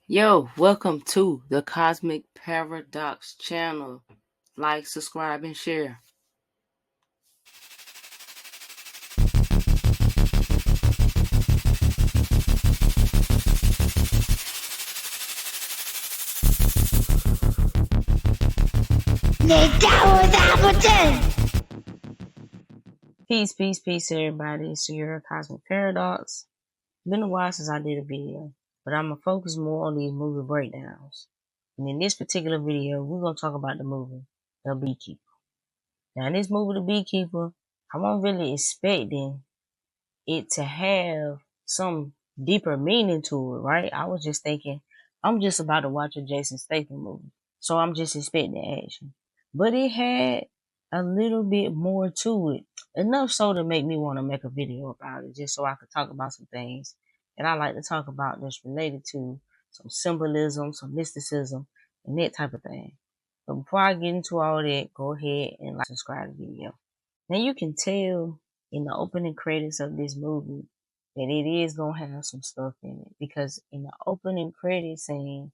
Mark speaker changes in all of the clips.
Speaker 1: Yo, welcome to the Cosmic Paradox channel. Like, subscribe, and share. Peace, everybody. It's your Cosmic Paradox. Been a while since I did a video, but I'm going to focus more on these movie breakdowns. And in this particular video, we're going to talk about the movie, The Beekeeper. Now, in this movie, The Beekeeper, I wasn't really expecting it to have some deeper meaning to it, right? I was just thinking, I'm just about to watch a Jason Statham movie, so I'm just expecting action. But it had a little bit more to it, enough so to make me want to make a video about it, just so I could talk about some things that I like to talk about that's related to some symbolism, some mysticism, and that type of thing. But before I get into all that, go ahead and like, subscribe to the video. Now you can tell in the opening credits of this movie that it is gonna have some stuff in it, because in the opening credit scene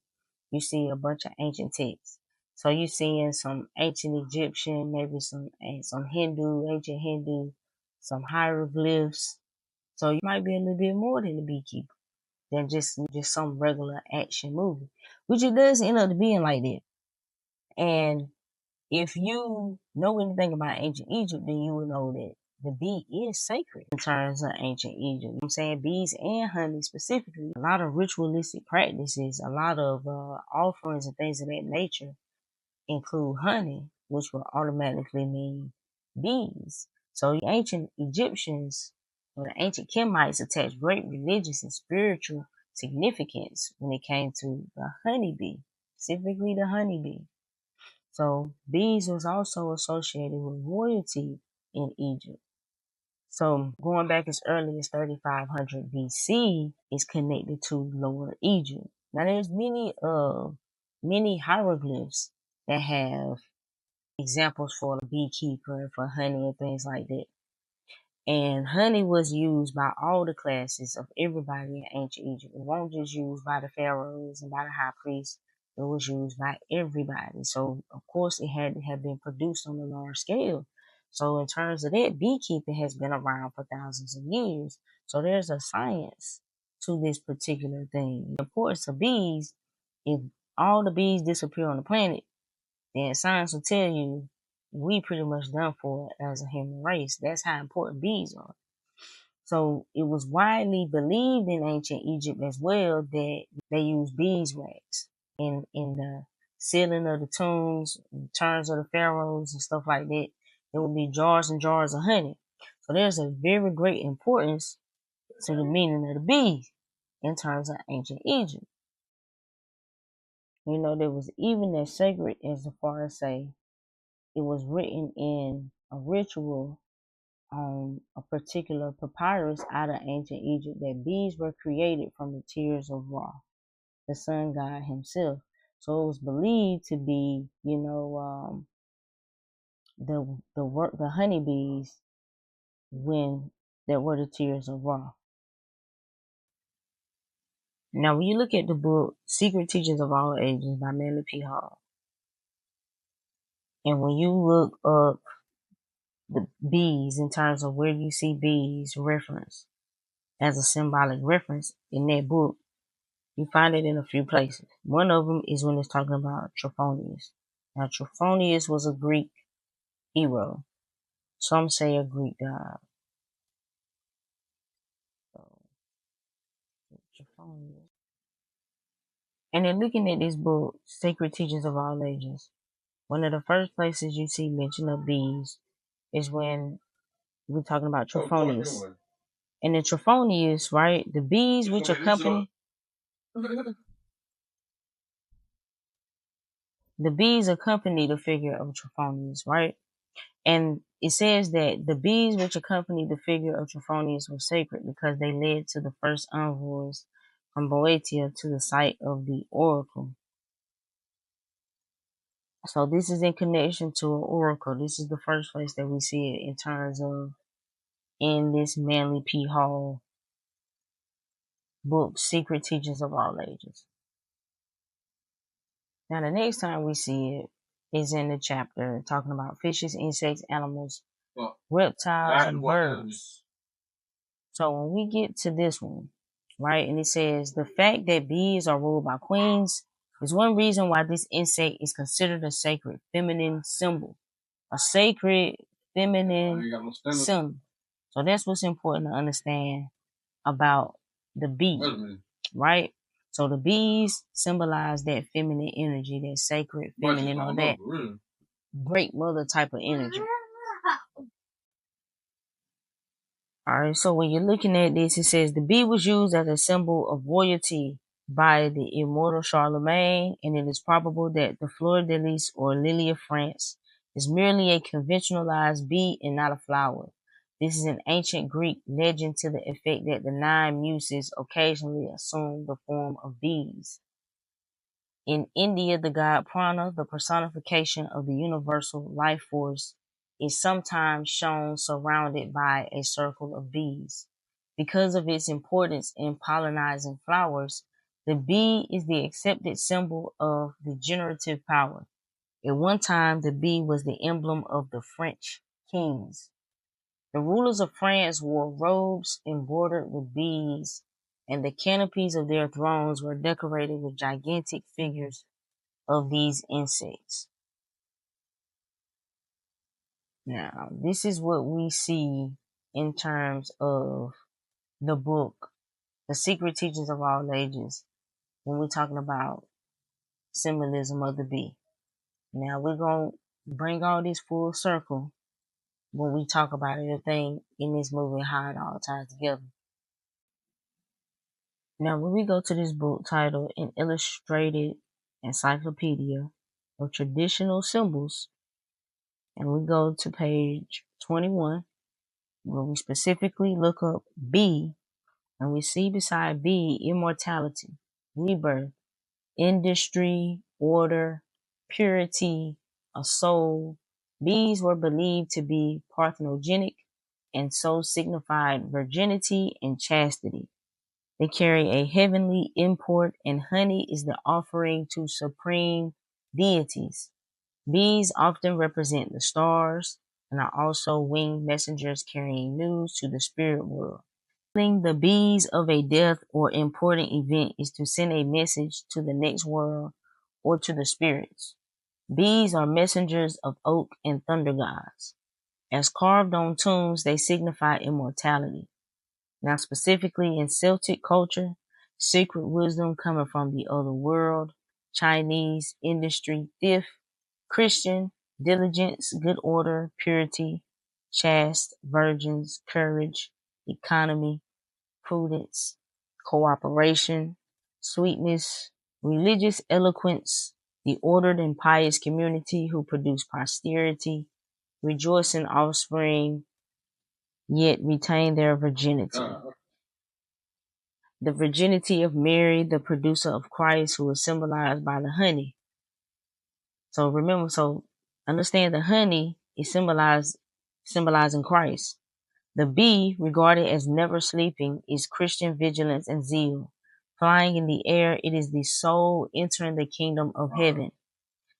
Speaker 1: you see a bunch of ancient texts. So you seeing some ancient Egyptian, maybe some Hindu, ancient Hindu, some hieroglyphs. So you might be a little bit more than The Beekeeper than just some regular action movie, which it does end up being like that. And if you know anything about ancient Egypt, then you will know that the bee is sacred in terms of ancient Egypt. You know what I'm saying? Bees and honey specifically. A lot of ritualistic practices, a lot of offerings and things of that nature include honey, which will automatically mean bees. So the ancient Egyptians or the ancient Kemites attached great religious and spiritual significance when it came to the honeybee, specifically the honeybee. So bees was also associated with royalty in Egypt. So going back as early as 3500 BC is connected to Lower Egypt. Now there's many hieroglyphs that have examples for a beekeeper and for honey and things like that. And honey was used by all the classes of everybody in ancient Egypt. It wasn't just used by the pharaohs and by the high priests. It was used by everybody. So, of course, it had to have been produced on a large scale. So, in terms of that, beekeeping has been around for thousands of years. So, there's a science to this particular thing. The importance of bees, if all the bees disappear on the planet, then science will tell you we pretty much done for as a human race. That's how important bees are. So it was widely believed in ancient Egypt as well that they used beeswax in the sealing of the tombs, in terms of the pharaohs and stuff like that. There would be jars and jars of honey. So there's a very great importance to the meaning of the bee in terms of ancient Egypt. You know, there was even as sacred as far as say it was written in a ritual on a particular papyrus out of ancient Egypt that bees were created from the tears of Ra, the sun god himself. So it was believed to be, the honeybees when there were the tears of Ra. Now, when you look at the book Secret Teachings of All Ages by Melanie P. Hall, and when you look up the bees in terms of where you see bees referenced as a symbolic reference in that book, you find it in a few places. One of them is when it's talking about Trophonius. Now, Trophonius was a Greek hero. Some say a Greek god. So, Trophonius. And then looking at this book, Sacred Teachings of All Ages, one of the first places you see mention of bees is when we're talking about Trophonius. And in Trophonius, right, the bees which accompany the figure of Trophonius, right? And it says that the bees which accompanied the figure of Trophonius were sacred because they led to the first envoys from Boeotia to the site of the oracle. So this is in connection to an oracle. This is the first place that we see it in terms of in this Manly P. Hall book, Secret Teachings of All Ages. Now, the next time we see it is in the chapter talking about fishes, insects, animals, reptiles, and birds. So when we get to this one, right, and it says the fact that bees are ruled by queens is one reason why this insect is considered a sacred feminine symbol. A sacred feminine symbol. So that's what's important to understand about the bee, right? So the bees symbolize that feminine energy, that sacred feminine, or that great mother type of energy. All right, so when you're looking at this, it says the bee was used as a symbol of royalty by the immortal Charlemagne, and it is probable that the fleur de lis, or lily of France, is merely a conventionalized bee and not a flower. This is an ancient Greek legend to the effect that the 9 muses occasionally assumed the form of bees. In India, the god Prana, the personification of the universal life force, is sometimes shown surrounded by a circle of bees. Because of its importance in pollinizing flowers, the bee is the accepted symbol of the generative power. At one time, the bee was the emblem of the French kings. The rulers of France wore robes embroidered with bees, and the canopies of their thrones were decorated with gigantic figures of these insects. Now, this is what we see in terms of the book, The Secret Teachings of All Ages, when we're talking about symbolism of the bee. Now, we're going to bring all this full circle when we talk about everything in this movie, how it all ties together. Now, when we go to this book titled An Illustrated Encyclopedia of Traditional Symbols, and we go to page 21, where we specifically look up B, and we see beside B immortality, rebirth, industry, order, purity, a soul. Bees were believed to be parthenogenic and so signified virginity and chastity. They carry a heavenly import, and honey is the offering to supreme deities. Bees often represent the stars and are also winged messengers carrying news to the spirit world. Telling the bees of a death or important event is to send a message to the next world or to the spirits. Bees are messengers of oak and thunder gods. As carved on tombs, they signify immortality. Now, specifically in Celtic culture, secret wisdom coming from the other world, Chinese industry, theft, Christian, diligence, good order, purity, chaste, virgins, courage, economy, prudence, cooperation, sweetness, religious eloquence, the ordered and pious community who produce posterity, rejoicing offspring, yet retain their virginity. The virginity of Mary, the producer of Christ, who is symbolized by the honey. So remember, understand the honey is symbolizing Christ. The bee, regarded as never sleeping, is Christian vigilance and zeal. Flying in the air, it is the soul entering the kingdom of heaven.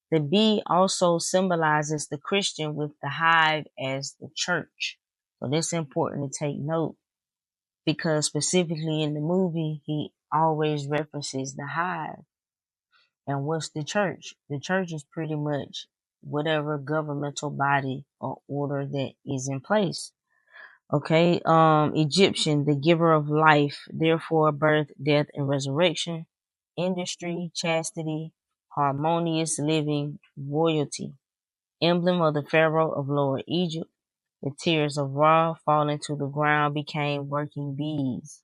Speaker 1: The bee also symbolizes the Christian, with the hive as the church. So that's important to take note, because specifically in the movie, he always references the hive. And what's the church? The church is pretty much whatever governmental body or order that is in place. Okay, Egyptian, the giver of life, therefore birth, death, and resurrection. Industry, chastity, harmonious living, royalty. Emblem of the Pharaoh of Lower Egypt. The tears of Ra falling to the ground became working bees.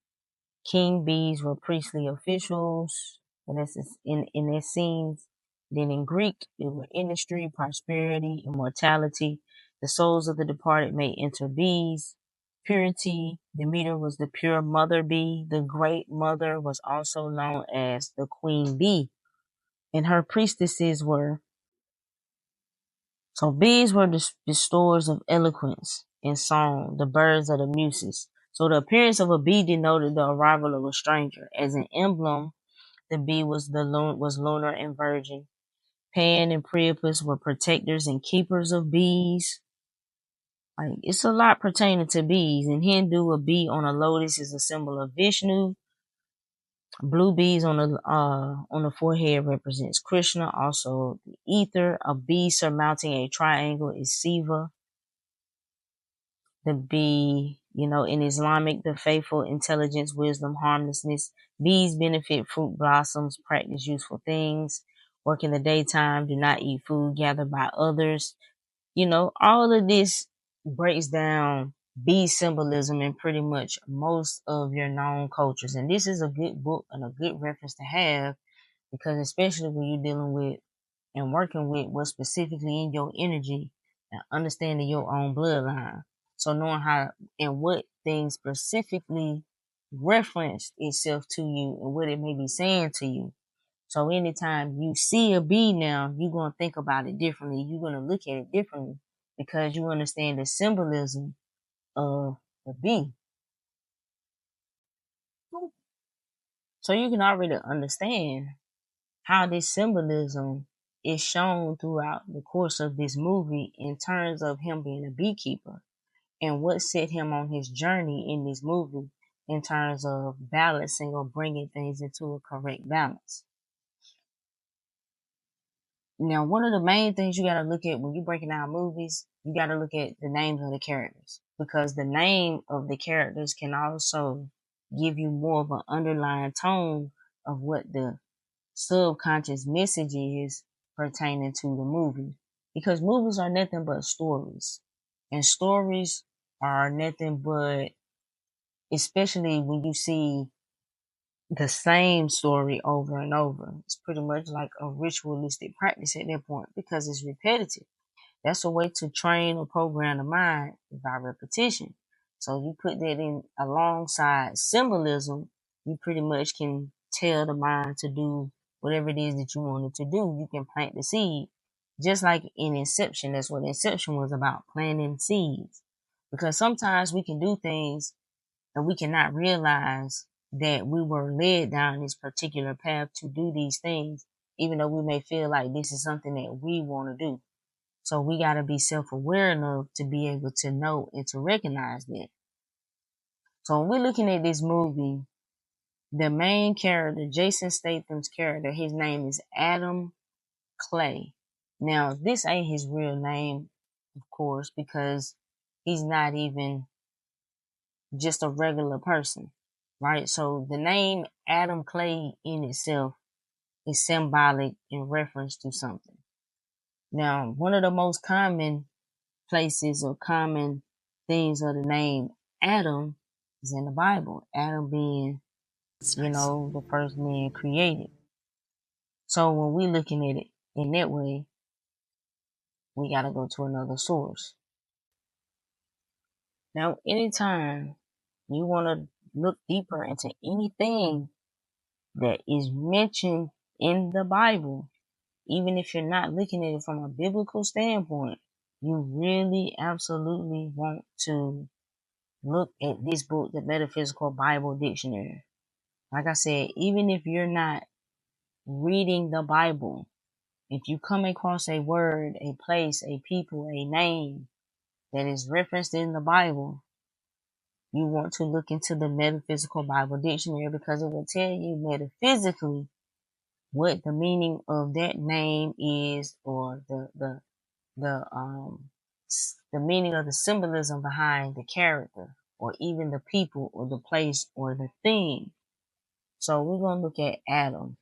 Speaker 1: King bees were priestly officials, and that's in their scenes. Then in Greek, it were industry, prosperity, immortality. The souls of the departed may enter bees. Purity, Demeter was the pure mother bee. The great mother was also known as the queen bee, and her priestesses were. So bees were the bestowers of eloquence and song, the birds of the muses. So the appearance of a bee denoted the arrival of a stranger. As an emblem, the bee was lunar and virgin. Pan and Priapus were protectors and keepers of bees. Like, it's a lot pertaining to bees. In Hindu, a bee on a lotus is a symbol of Vishnu. Blue bees on the forehead represents Krishna. Also, the ether, a bee surmounting a triangle is Siva. The bee, in Islamic, the faithful, intelligence, wisdom, harmlessness. Bees benefit fruit blossoms, practice useful things, work in the daytime, do not eat food gathered by others. All of this breaks down bee symbolism in pretty much most of your known cultures. And this is a good book and a good reference to have, because especially when you're dealing with and working with what's specifically in your energy and understanding your own bloodline. So knowing how and what things specifically reference itself to you and what it may be saying to you. So anytime you see a bee now, you're going to think about it differently. You're going to look at it differently because you understand the symbolism of the bee. So you can already understand how this symbolism is shown throughout the course of this movie in terms of him being a beekeeper and what set him on his journey in this movie in terms of balancing or bringing things into a correct balance. Now, one of the main things you got to look at when you're breaking down movies, you got to look at the names of the characters, because the name of the characters can also give you more of an underlying tone of what the subconscious message is pertaining to the movie. Because movies are nothing but stories, and stories are nothing but, especially when you see the same story over and over, it's pretty much like a ritualistic practice at that point because it's repetitive. That's a way to train or program the mind by repetition. So you put that in alongside symbolism, you pretty much can tell the mind to do whatever it is that you want it to do. You can plant the seed. Just like in Inception, that's what Inception was about, planting seeds. Because sometimes we can do things and we cannot realize that we were led down this particular path to do these things, even though we may feel like this is something that we want to do. So we got to be self-aware enough to be able to know and to recognize that. So when we're looking at this movie, the main character, Jason Statham's character, his name is Adam Clay. Now, this ain't his real name, of course, because he's not even just a regular person, right? So the name Adam Clay in itself is symbolic in reference to something. Now, one of the most common places or common things of the name Adam is in the Bible. Adam being, the first man created. So when we're looking at it in that way, we got to go to another source. Now, anytime you want to look deeper into anything that is mentioned in the Bible, even if you're not looking at it from a biblical standpoint, you really absolutely want to look at this book, the Metaphysical Bible Dictionary. Like I said, even if you're not reading the Bible, if you come across a word, a place, a people, a name that is referenced in the Bible, you want to look into the Metaphysical Bible Dictionary, because it will tell you metaphysically what the meaning of that name is, or the meaning of the symbolism behind the character, or even the people, or the place, or the thing. So we're going to look at Adam.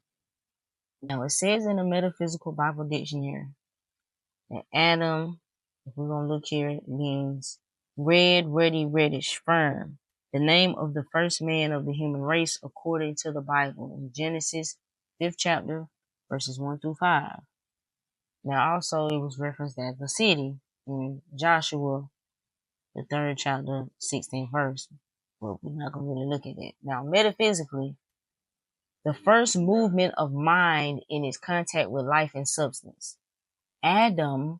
Speaker 1: Now it says in the Metaphysical Bible Dictionary that Adam, if we're going to look here, it means red, ruddy, reddish, firm. The name of the first man of the human race according to the Bible in Genesis 5th chapter, verses 1 through 5. Now also it was referenced as the city in Joshua, the 3rd chapter, 16th verse. But we're not going to really look at that. Now metaphysically, the first movement of mind in its contact with life and substance. Adam,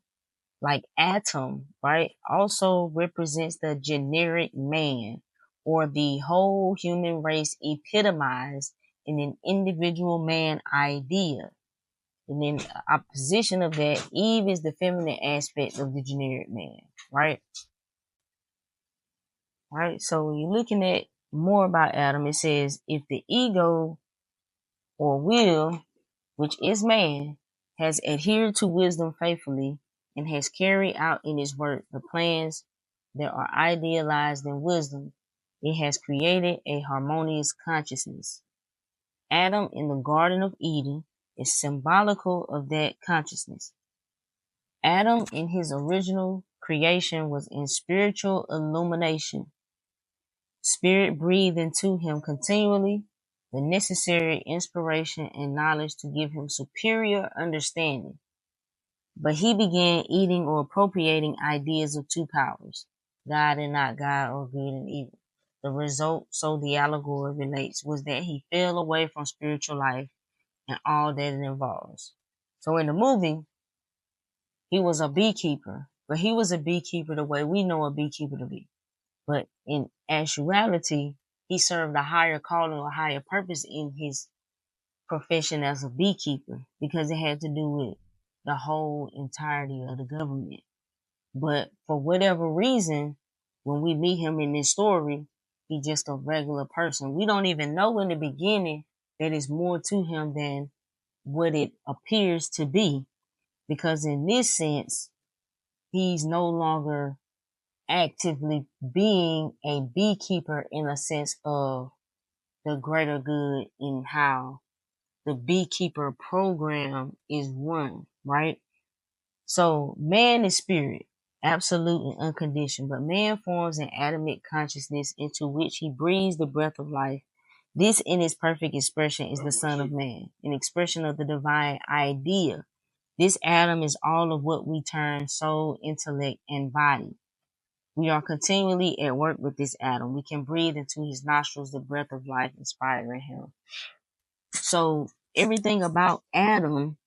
Speaker 1: like atom, right, also represents the generic man, or the whole human race epitomized in an individual man idea. And then the opposition of that, Eve is the feminine aspect of the generic man, right? Right. So when you're looking at more about Adam, it says if the ego or will, which is man, has adhered to wisdom faithfully and has carried out in its work the plans that are idealized in wisdom, it has created a harmonious consciousness. Adam in the Garden of Eden is symbolical of that consciousness. Adam in his original creation was in spiritual illumination. Spirit breathed into him continually the necessary inspiration and knowledge to give him superior understanding. But he began eating or appropriating ideas of two powers, God and not God, or good and evil. The result, so the allegory relates, was that he fell away from spiritual life and all that it involves. So in the movie, he was a beekeeper, but he was a beekeeper the way we know a beekeeper to be. But in actuality, he served a higher calling or higher purpose in his profession as a beekeeper because it had to do with the whole entirety of the government. But for whatever reason, when we meet him in this story, he's just a regular person. We don't even know in the beginning that it's more to him than what it appears to be, because in this sense, he's no longer actively being a beekeeper in a sense of the greater good in how the beekeeper program is run, right? So man is spirit, absolute and unconditioned, but man forms an Adamic consciousness into which he breathes the breath of life. This in its perfect expression is the Son of Man, an expression of the divine idea. This Adam is all of what we term soul, intellect, and body. We are continually at work with this Adam. We can breathe into his nostrils the breath of life, inspiring him. So everything about Adam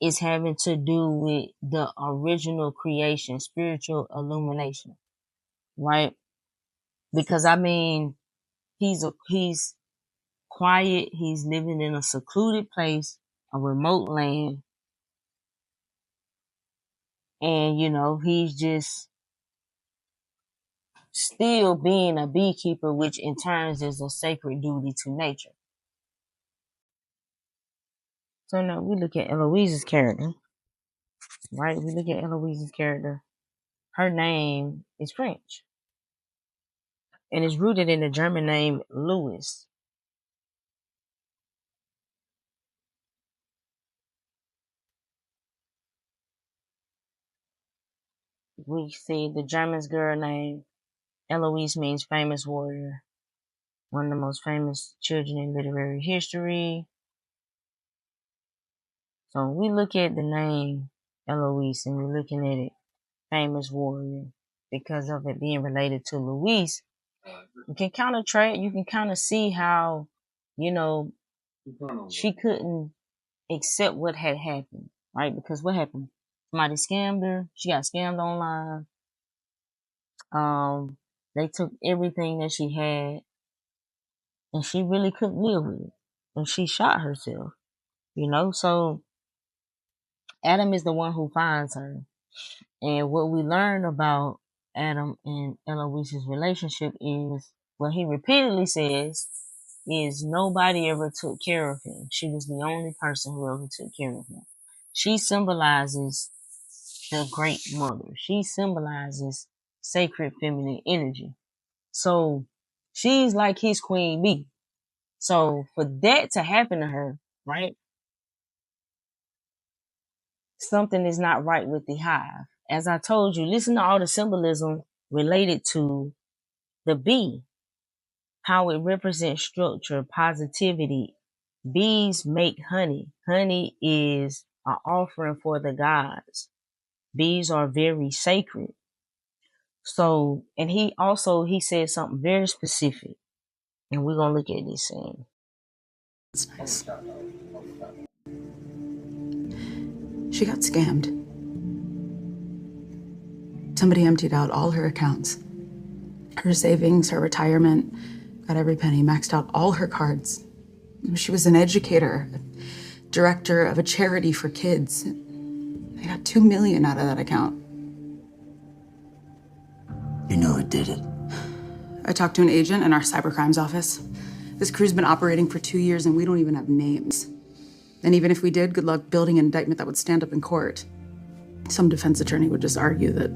Speaker 1: is having to do with the original creation, spiritual illumination, right? Because I mean, he's quiet. He's living in a secluded place, a remote land, and he's just still being a beekeeper, which in turns is a sacred duty to nature. So now we look at Eloise's character, right? We look at Eloise's character. Her name is French and is rooted in the German name Louis. We see the German's girl name Eloise means famous warrior, one of the most famous children in literary history. So we look at the name Eloise and we're looking at it, famous warrior, because of it being related to Louise. You can kind of see how, she couldn't accept what had happened, right? Because what happened? Somebody scammed her. She got scammed online. They took everything that she had, and she really couldn't live with it, and she shot herself. So Adam is the one who finds her, and what we learn about Adam and Eloise's relationship is what he repeatedly says is nobody ever took care of him. She was the only person who ever took care of him. She symbolizes the great mother. She symbolizes sacred feminine energy. So she's like his queen bee. So for that to happen to her, right? Something is not right with the hive. As I told you, listen to all the symbolism related to the bee, how it represents structure, positivity. Bees make honey. Honey is an offering for the gods. Bees are very sacred. So, and he said something very specific, and we're gonna look at this scene.
Speaker 2: It's nice. She got scammed. Somebody emptied out all her accounts. Her savings, her retirement, got every penny, maxed out all her cards. She was an educator, director of a charity for kids. They got $2 million out of that account.
Speaker 3: You know who did it?
Speaker 2: I talked to an agent in our cybercrimes office. This crew's been operating for 2 years and we don't even have names. And even if we did, good luck building an indictment that would stand up in court. Some defense attorney would just argue that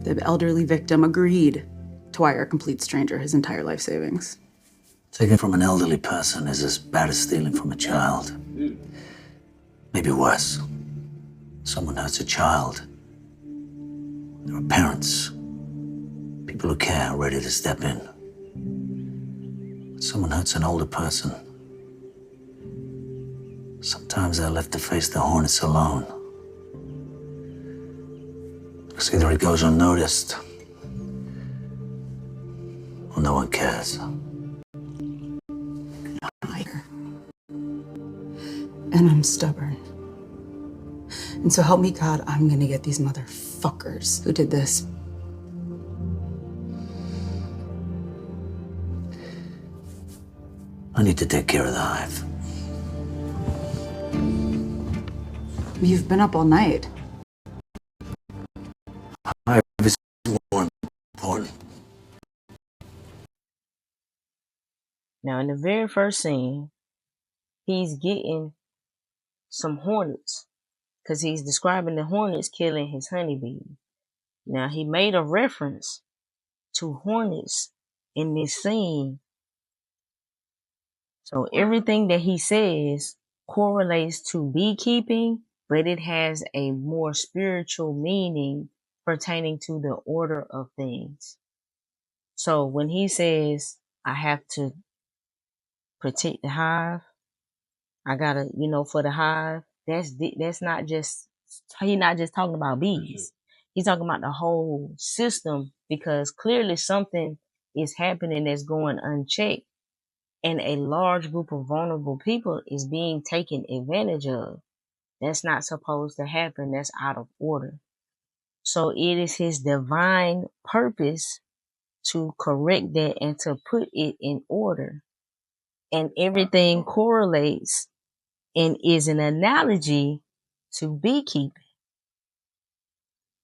Speaker 2: the elderly victim agreed to wire a complete stranger his entire life savings.
Speaker 3: Taking from an elderly person is as bad as stealing from a child. Maybe worse. Someone hurts a child. There are parents, people who care, ready to step in. But someone hurts an older person. Sometimes they're left to face the hornets alone. Because either it goes unnoticed, or no one cares.
Speaker 2: And I'm stubborn. And so help me God, I'm gonna get these motherfuckers who did this.
Speaker 3: I need to take care of the hive.
Speaker 2: You've been up all night.
Speaker 3: Hive is more important.
Speaker 1: Now, in the very first scene, he's getting some hornets because he's describing the hornets killing his honeybee. Now, he made a reference to hornets in this scene. So everything that he says correlates to beekeeping, but it has a more spiritual meaning pertaining to the order of things. So when he says, I have to protect the hive, I gotta, for the hive, that's not just, he's not just talking about bees. He's talking about the whole system, because clearly something is happening that's going unchecked, and a large group of vulnerable people is being taken advantage of. That's not supposed to happen. That's out of order. So it is his divine purpose to correct that and to put it in order. And everything correlates and is an analogy to beekeeping.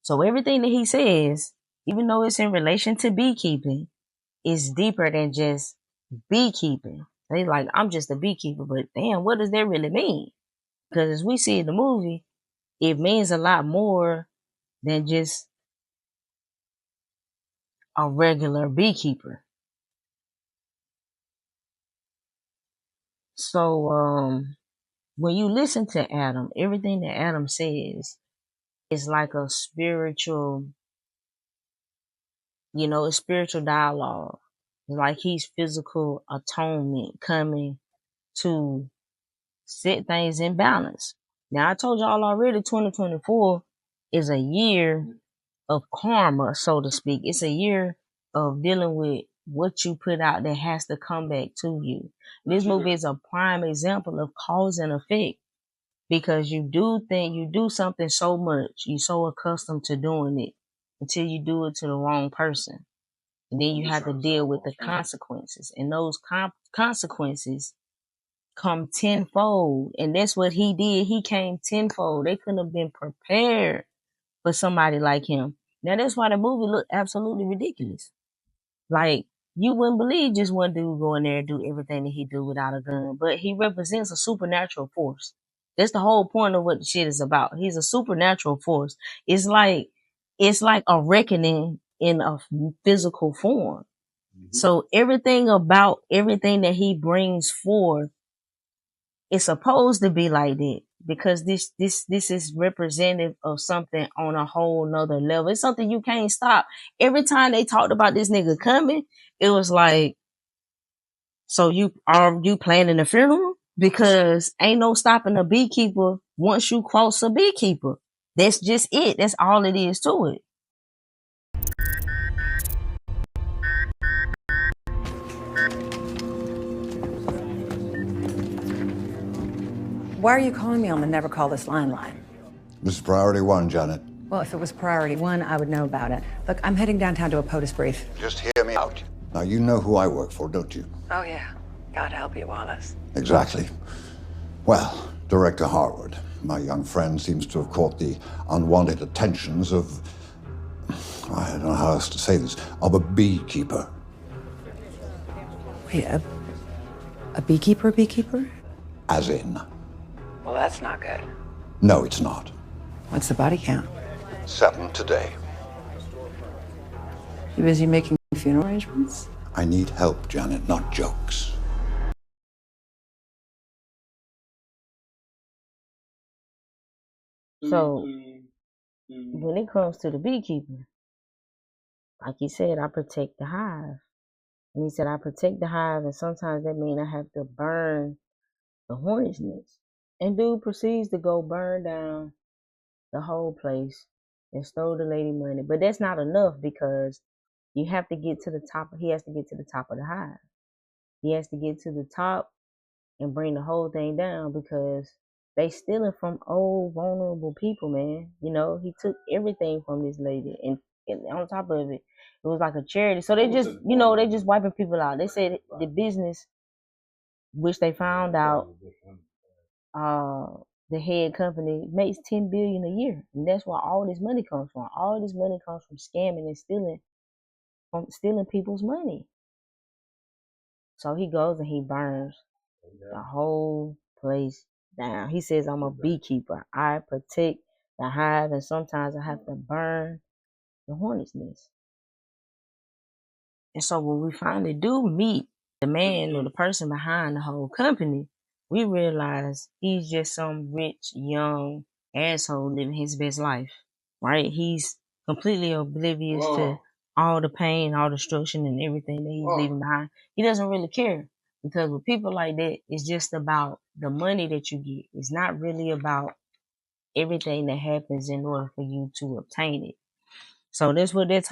Speaker 1: So everything that he says, even though it's in relation to beekeeping, is deeper than just beekeeping. They like, I'm just a beekeeper, but damn, what does that really mean? Because as we see in the movie, it means a lot more than just a regular beekeeper. So when you listen to Adam, everything that Adam says is like a spiritual, a spiritual dialogue. Like he's physical atonement coming to set things in balance. Now, I told y'all already 2024 is a year of karma, so to speak. It's a year of dealing with what you put out that has to come back to you. This movie is a prime example of cause and effect, because you do something so much, you're so accustomed to doing it until you do it to the wrong person. And then you have to deal with the consequences. And those consequences come tenfold. And that's what he did. He came tenfold. They couldn't have been prepared for somebody like him. Now, that's why the movie looked absolutely ridiculous. Like, you wouldn't believe just one dude go in there and do everything that he do without a gun. But he represents a supernatural force. That's the whole point of what the shit is about. He's a supernatural force. It's like a reckoning in a physical form. Mm-hmm. So everything about everything that he brings forth is supposed to be like that, because this is representative of something on a whole nother level. It's something you can't stop. Every time they talked about this nigga coming, it was like, so are you planning a funeral? Because ain't no stopping a beekeeper once you cross a beekeeper. That's just it. That's all it is to it.
Speaker 4: Why are you calling me on the never call this line?
Speaker 5: This is priority one, Janet.
Speaker 4: Well, if it was priority one, I would know about it. Look, I'm heading downtown to a POTUS brief.
Speaker 5: Just hear me out. Now, you know who I work for, don't you?
Speaker 4: Oh, yeah. God help you, Wallace.
Speaker 5: Exactly. Well, Director Harwood, my young friend seems to have caught the unwanted attentions of, I don't know how else to say this, of a beekeeper.
Speaker 4: Wait, a beekeeper beekeeper?
Speaker 5: As in,
Speaker 4: Well, that's not good.
Speaker 5: no, it's not.
Speaker 4: What's the body count?
Speaker 5: 7 today.
Speaker 4: You busy making funeral arrangements?
Speaker 5: I need help, Janet, not jokes.
Speaker 1: So when it comes to the beekeeper, like he said, I protect the hive. And he said, I protect the hive, and sometimes that means I have to burn the hornet's nest. And dude proceeds to go burn down the whole place and stole the lady money. But that's not enough, because you have to get to the top. He has to get to the top of the hive. He has to get to the top and bring the whole thing down, because they stealing from old vulnerable people, man. You know, he took everything from this lady, and on top of it, it was like a charity. So they just, they just wiping people out. They said the business, which they found out, the head company makes $10 billion a year, and that's where all this money comes from. All this money comes from scamming and stealing people's money. So he goes and he burns the whole place down. He says, I'm a beekeeper. I protect the hive, and sometimes I have to burn the hornet's nest. And so when we finally do meet the man or the person behind the whole company, we realize he's just some rich, young asshole living his best life, right? He's completely oblivious to all the pain, all the destruction, and everything that he's leaving behind. He doesn't really care, because with people like that, it's just about the money that you get. It's not really about everything that happens in order for you to obtain it. So that's what that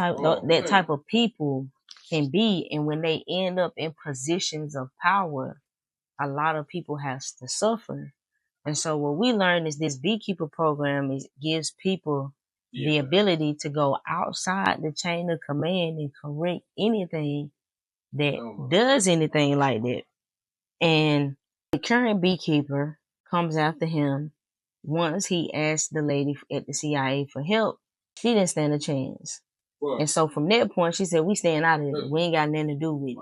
Speaker 1: type of people can be. And when they end up in positions of power, a lot of people have to suffer. And so what we learned is this beekeeper program gives people the ability to go outside the chain of command and correct anything that does anything like that. And the current beekeeper comes after him. Once he asked the lady at the CIA for help, she didn't stand a chance. And so from that point, she said, we staying out of it. We ain't got nothing to do with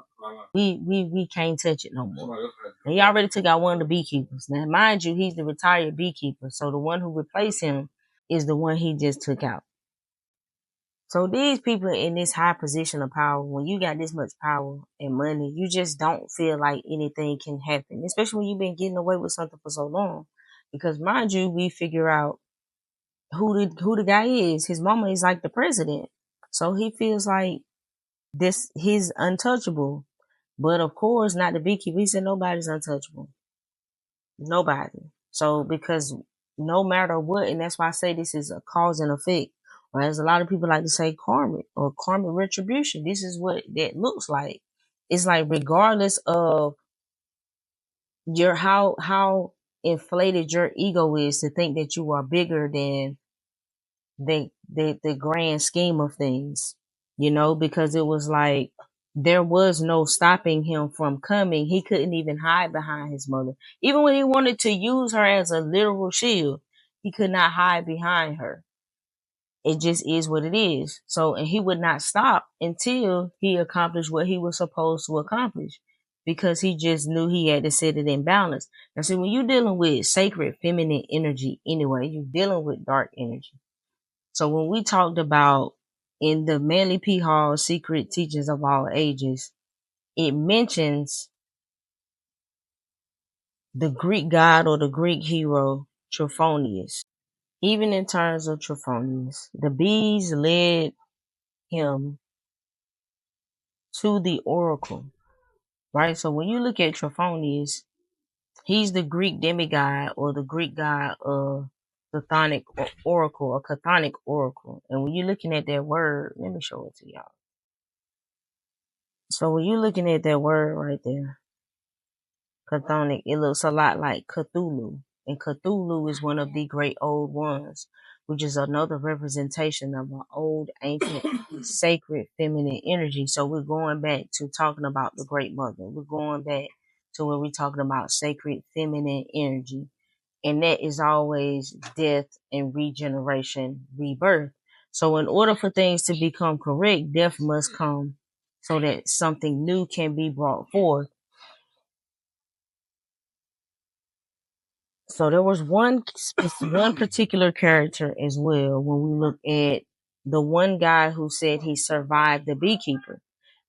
Speaker 1: it. We can't touch it no more. And he already took out one of the beekeepers. Now, mind you, he's the retired beekeeper. So the one who replaced him is the one he just took out. So these people in this high position of power, when you got this much power and money, you just don't feel like anything can happen, especially when you've been getting away with something for so long. Because mind you, we figure out who the guy is. His mama is like the president. So he feels like he's untouchable. But of course, not the beekeeper. He said nobody's untouchable. Nobody. So because no matter what, and that's why I say this is a cause and effect, or as a lot of people like to say, karmic or karmic retribution. This is what that looks like. It's like regardless of how inflated your ego is to think that you are bigger than the grand scheme of things, because it was like there was no stopping him from coming. He couldn't even hide behind his mother. Even when he wanted to use her as a literal shield, he could not hide behind her. It just is what it is. So, and he would not stop until he accomplished what he was supposed to accomplish, because he just knew he had to set it in balance. Now, see, when you're dealing with sacred feminine energy anyway, you're dealing with dark energy. So when we talked about in the Manly P. Hall Secret Teachings of All Ages, it mentions the Greek god or the Greek hero Trophonius. Even in terms of Trophonius, the bees led him to the oracle, right? So when you look at Trophonius, he's the Greek demigod or the Greek god of the chthonic oracle or chthonic oracle. And when you're looking at that word, let me show it to y'all. So when you're looking at that word right there, chthonic, it looks a lot like Cthulhu. And Cthulhu is one of the great old ones, which is another representation of an old, ancient, sacred, feminine energy. So we're going back to talking about the Great Mother. We're going back to where we're talking about sacred, feminine energy. and that is always death and regeneration, rebirth. So in order for things to become correct, death must come so that something new can be brought forth. So there was one particular character as well when we look at the one guy who said he survived the beekeeper.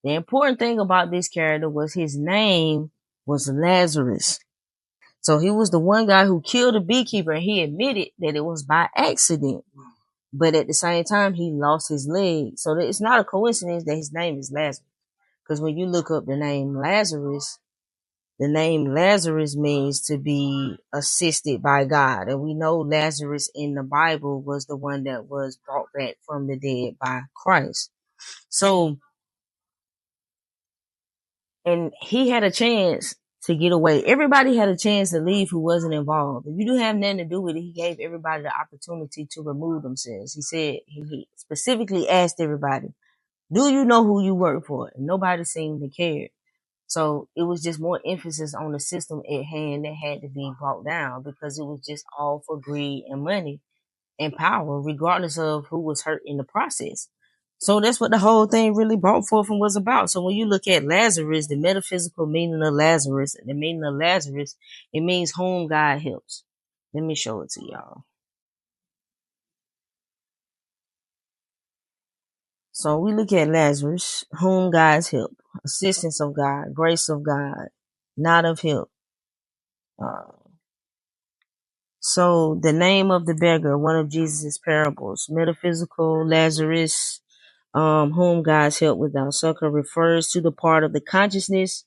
Speaker 1: The important thing about this character was his name was Lazarus. So he was the one guy who killed the beekeeper, and he admitted that it was by accident. But at the same time, he lost his leg. So it's not a coincidence that his name is Lazarus. Because when you look up the name Lazarus means to be assisted by God. And we know Lazarus in the Bible was the one that was brought back from the dead by Christ. So, and he had a chance to get away. Everybody had a chance to leave who wasn't involved. If you do have nothing to do with it, he gave everybody the opportunity to remove themselves. He said, he specifically asked everybody, do you know who you work for? And nobody seemed to care. So it was just more emphasis on the system at hand that had to be brought down because it was just all for greed and money and power, regardless of who was hurt in the process. So that's what the whole thing really brought forth and was about. So when you look at Lazarus, the metaphysical meaning of Lazarus, the meaning of Lazarus, it means whom God helps. Let me show it to y'all. So we look at Lazarus, whom God's help, assistance of God, grace of God, not of help. So the name of the beggar, one of Jesus' parables, metaphysical Lazarus, whom God's help without succor, refers to the part of the consciousness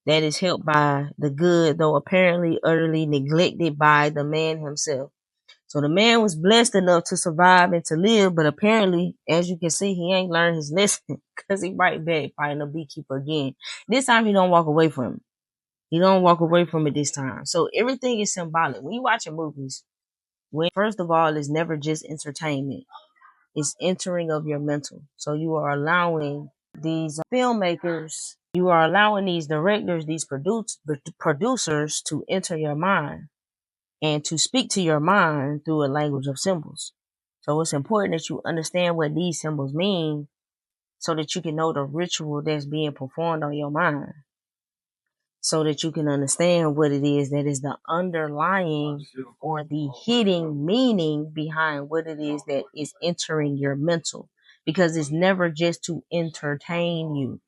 Speaker 1: that is helped by the good, though apparently utterly neglected by the man himself. So the man was blessed enough to survive and to live, but apparently, as you can see, he ain't learned his lesson because he right back fighting a beekeeper again. This time he don't walk away from it. He don't walk away from it this time. So everything is symbolic. When you watching movies, when first of all, it's never just entertainment. It's entering of your mental. So you are allowing these filmmakers, you are allowing these directors, these producers to enter your mind and to speak to your mind through a language of symbols. So it's important that you understand what these symbols mean so that you can know the ritual that's being performed on your mind, so that you can understand what it is that is the underlying or the hidden meaning behind what it is that is entering your mental. Because it's never just to entertain you.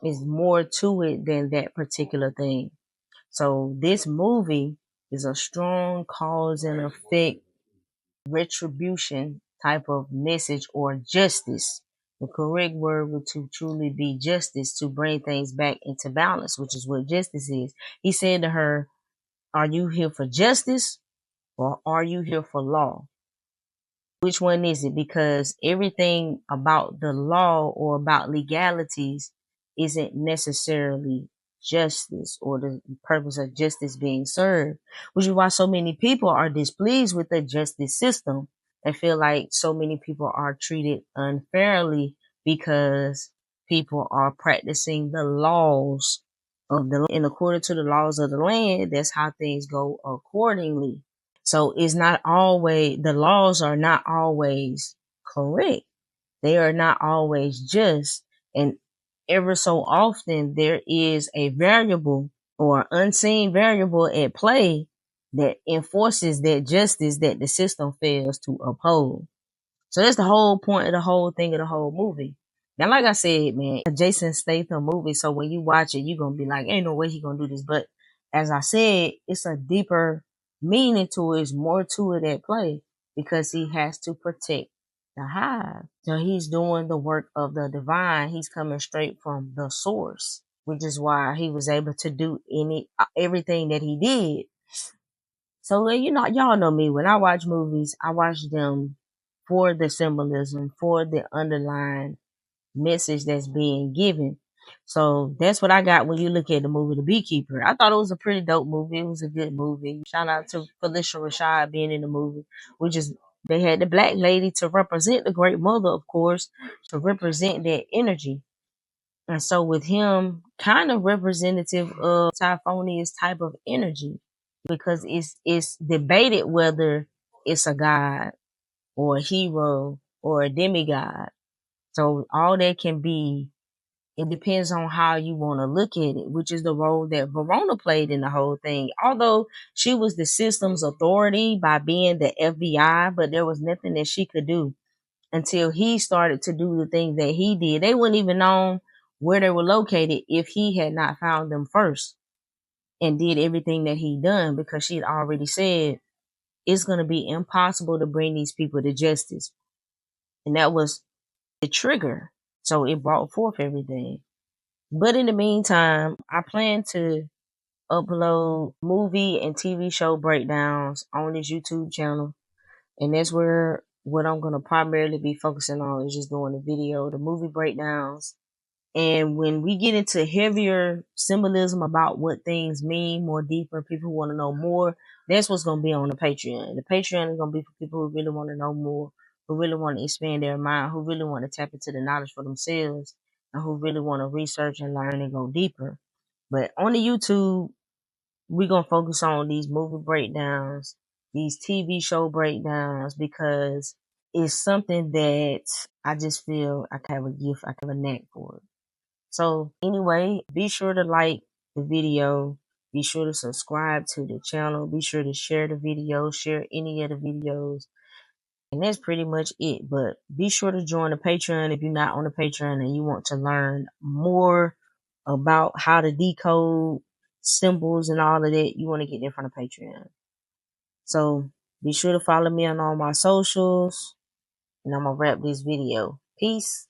Speaker 1: It's more to it than that particular thing. So this movie is a strong cause and effect retribution type of message or justice. The correct word would to truly be justice, to bring things back into balance, which is what justice is. He said to her, are you here for justice or are you here for law? Which one is it? Because everything about the law or about legalities isn't necessarily justice or the purpose of justice being served, which is why so many people are displeased with the justice system and feel like so many people are treated unfairly because people are practicing the laws of the, and according to the laws of the land, that's how things go accordingly. So it's not always, the laws are not always correct. They are not always just. And ever so often there is a variable or unseen variable at play that enforces that justice that the system fails to uphold. So that's the whole point of the whole thing of the whole movie. Now, like I said, man, a Jason Statham movie. So when you watch it, you're going to be like, ain't no way he going to do this. But as I said, it's a deeper meaning to it. It's more to it at play because he has to protect the hive. So he's doing the work of the divine. He's coming straight from the source, which is why he was able to do everything that he did. So, you know, y'all know me. When I watch movies, I watch them for the symbolism, for the underlying message that's being given. So that's what I got when you look at the movie The Beekeeper. I thought it was a pretty dope movie. It was a good movie. Shout out to Felicia Rashad being in the movie, which is, they had the black lady to represent the great mother, of course, to represent that energy. And so with him kind of representative of Typhonius type of energy. because it's debated whether it's a god or a hero or a demigod. So all that can be, it depends on how you want to look at it, which is the role that Verona played in the whole thing. Although she was the system's authority by being the FBI, but there was nothing that she could do until he started to do the things that he did. They wouldn't even known where they were located if he had not found them first and did everything that he done, because she had already said it's going to be impossible to bring these people to justice. And that was the trigger. So it brought forth everything. But in the meantime, I plan to upload movie and TV show breakdowns on this YouTube channel. And that's where what I'm going to primarily be focusing on is just doing the video, the movie breakdowns. And when we get into heavier symbolism about what things mean, more deeper, people who want to know more, that's what's going to be on the Patreon. The Patreon is going to be for people who really want to know more, who really want to expand their mind, who really want to tap into the knowledge for themselves, and who really want to research and learn and go deeper. But on the YouTube, we're going to focus on these movie breakdowns, these TV show breakdowns, because it's something that I just feel I can have a gift, I can have a knack for it. So anyway, be sure to like the video. Be sure to subscribe to the channel. Be sure to share the video, share any of the videos. And that's pretty much it. But be sure to join the Patreon if you're not on the Patreon and you want to learn more about how to decode symbols and all of that. You want to get there from the Patreon. So be sure to follow me on all my socials. And I'm going to wrap this video. Peace.